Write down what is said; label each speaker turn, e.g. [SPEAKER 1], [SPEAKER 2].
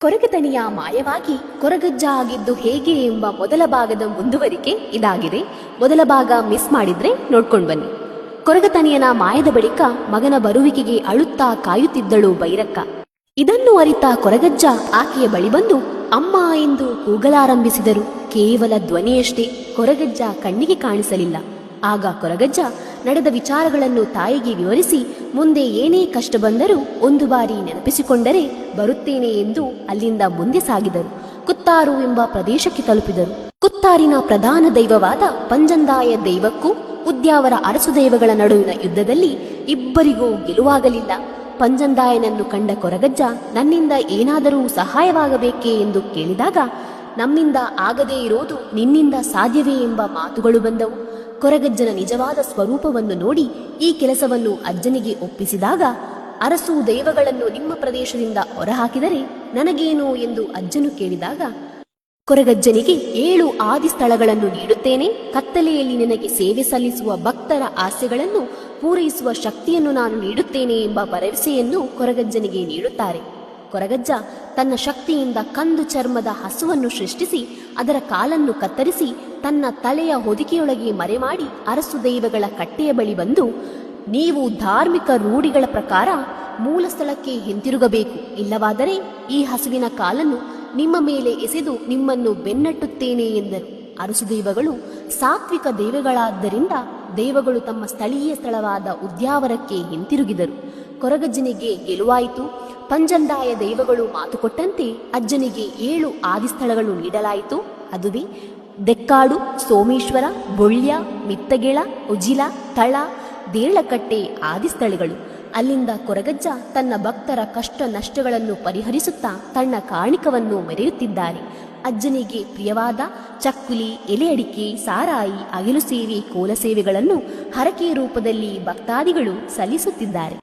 [SPEAKER 1] ಕೊರಗತನಿಯ ಮಾಯವಾಗಿ ಕೊರಗಜ್ಜ ಆಗಿದ್ದು ಹೇಗೆ ಎಂಬ ಮೊದಲ ಭಾಗದ ಮುಂದುವರಿಕೆ ಇದಾಗಿದೆ. ಮೊದಲ ಭಾಗ ಮಿಸ್ ಮಾಡಿದ್ರೆ ನೋಡ್ಕೊಂಡು ಬನ್ನಿ. ಕೊರಗತನಿಯನ ಮಾಯದ ಬಳಿಕ ಮಗನ ಬರುವಿಕೆಗೆ ಅಳುತ್ತಾ ಕಾಯುತ್ತಿದ್ದಳು ಬೈರಕ್ಕ. ಇದನ್ನು ಅರಿತ ಕೊರಗಜ್ಜ ಆಕೆಯ ಬಳಿ ಬಂದು ಅಮ್ಮ ಎಂದು ಕೂಗಲಾರಂಭಿಸಿದರು. ಕೇವಲ ಧ್ವನಿಯಷ್ಟೇ, ಕೊರಗಜ್ಜ ಕಣ್ಣಿಗೆ ಕಾಣಿಸಲಿಲ್ಲ. ಆಗ ಕೊರಗಜ್ಜ ನಡೆದ ವಿಚಾರಗಳನ್ನು ತಾಯಿಗೆ ವಿವರಿಸಿ ಮುಂದೆ ಏನೇ ಕಷ್ಟ ಬಂದರೂ ಒಂದು ಬಾರಿ ನೆನಪಿಸಿಕೊಂಡರೆ ಬರುತ್ತೇನೆ ಎಂದು ಅಲ್ಲಿಂದ ಮುಂದೆ ಸಾಗಿದರು. ಕುತ್ತಾರು ಎಂಬ ಪ್ರದೇಶಕ್ಕೆ ತಲುಪಿದರು. ಕುತ್ತಾರಿನ ಪ್ರಧಾನ ದೈವವಾದ ಪಂಜಂದಾಯ ದೈವಕ್ಕೂ ಉದ್ಯಾವರ ಅರಸು ದೈವಗಳ ನಡುವಿನ ಯುದ್ಧದಲ್ಲಿ ಇಬ್ಬರಿಗೂ ಗೆಲುವಾಗಲಿಲ್ಲ. ಪಂಜಂದಾಯನನ್ನು ಕಂಡ ಕೊರಗಜ್ಜ ನನ್ನಿಂದ ಏನಾದರೂ ಸಹಾಯವಾಗಬೇಕೇ ಎಂದು ಕೇಳಿದಾಗ ನಮ್ಮಿಂದ ಆಗದೇ ಇರೋದು ನಿನ್ನಿಂದ ಸಾಧ್ಯವೇ ಎಂಬ ಮಾತುಗಳು ಬಂದವು. ಕೊರಗಜ್ಜನ ನಿಜವಾದ ಸ್ವರೂಪವನ್ನು ನೋಡಿ ಈ ಕೆಲಸವನ್ನು ಅಜ್ಜನಿಗೆ ಒಪ್ಪಿಸಿದಾಗ, ಅರಸು ದೈವಗಳನ್ನು ನಿಮ್ಮ ಪ್ರದೇಶದಿಂದ ಹೊರಹಾಕಿದರೆ ನನಗೇನು ಎಂದು ಅಜ್ಜನು ಕೇಳಿದಾಗ, ಕೊರಗಜ್ಜನಿಗೆ 7 ಆದಿ ಸ್ಥಳಗಳನ್ನು ನೀಡುತ್ತೇನೆ, ಕತ್ತಲೆಯಲ್ಲಿ ನಿನಗೆ ಸೇವೆ ಸಲ್ಲಿಸುವ ಭಕ್ತರ ಆಸೆಗಳನ್ನು ಪೂರೈಸುವ ಶಕ್ತಿಯನ್ನು ನಾನು ನೀಡುತ್ತೇನೆ ಎಂಬ ಭರವಸೆಯನ್ನು ಕೊರಗಜ್ಜನಿಗೆ ನೀಡುತ್ತಾರೆ. ಕೊರಗಜ್ಜ ತನ್ನ ಶಕ್ತಿಯಿಂದ ಕಂದು ಚರ್ಮದ ಹಸುವನ್ನು ಸೃಷ್ಟಿಸಿ ಅದರ ಕಾಲನ್ನು ಕತ್ತರಿಸಿ ತನ್ನ ತಲೆಯ ಹೊದಿಕೆಯೊಳಗೆ ಮರೆಮಾಡಿ ಅರಸು ದೈವಗಳ ಕಟ್ಟೆಯ ಬಳಿ ಬಂದು, ನೀವು ಧಾರ್ಮಿಕ ರೂಢಿಗಳ ಪ್ರಕಾರ ಮೂಲ ಸ್ಥಳಕ್ಕೆ ಹಿಂತಿರುಗಬೇಕು, ಇಲ್ಲವಾದರೆ ಈ ಹಸುವಿನ ಕಾಲನ್ನು ನಿಮ್ಮ ಮೇಲೆ ಎಸೆದು ನಿಮ್ಮನ್ನು ಬೆನ್ನಟ್ಟುತ್ತೇನೆ ಎಂದರು. ಅರಸು ದೈವಗಳು ಸಾತ್ವಿಕ ದೈವಗಳಾದ್ದರಿಂದ ದೈವಗಳು ತಮ್ಮ ಸ್ಥಳೀಯ ಸ್ಥಳವಾದ ಉದ್ಯಾವರಕ್ಕೆ ಹಿಂತಿರುಗಿದರು. ಕೊರಗಜ್ಜನಿಗೆ ಗೆಲುವಾಯಿತು. ಪಂಜಂದಾಯ ದೈವಗಳು ಮಾತುಕೊಟ್ಟಂತೆ ಅಜ್ಜನಿಗೆ 7 ಆದಿಸ್ಥಳಗಳು ನೀಡಲಾಯಿತು. ಅದುವೇ ದೆಕ್ಕಾಡು, ಸೋಮೇಶ್ವರ, ಬೊಳ್ಯ, ಮಿತ್ತಗೆಳ, ಉಜಿಲ, ತಳ, ದೇರಳಕಟ್ಟೆ ಆದಿಸ್ಥಳಗಳು. ಅಲ್ಲಿಂದ ಕೊರಗಜ್ಜ ತನ್ನ ಭಕ್ತರ ಕಷ್ಟ ನಷ್ಟಗಳನ್ನು ಪರಿಹರಿಸುತ್ತಾ ತನ್ನ ಕಾಣಿಕವನ್ನು ಮೆರೆಯುತ್ತಿದ್ದಾರೆ. ಅಜ್ಜನಿಗೆ ಪ್ರಿಯವಾದ ಚಕ್ಕುಲಿ, ಎಲೆ ಅಡಿಕೆ, ಸಾರಾಯಿ, ಅಗಿಲು ಸೇವೆ, ಕೋಲ ಸೇವೆಗಳನ್ನು ಹರಕೆ ರೂಪದಲ್ಲಿ ಭಕ್ತಾದಿಗಳು ಸಲ್ಲಿಸುತ್ತಿದ್ದಾರೆ.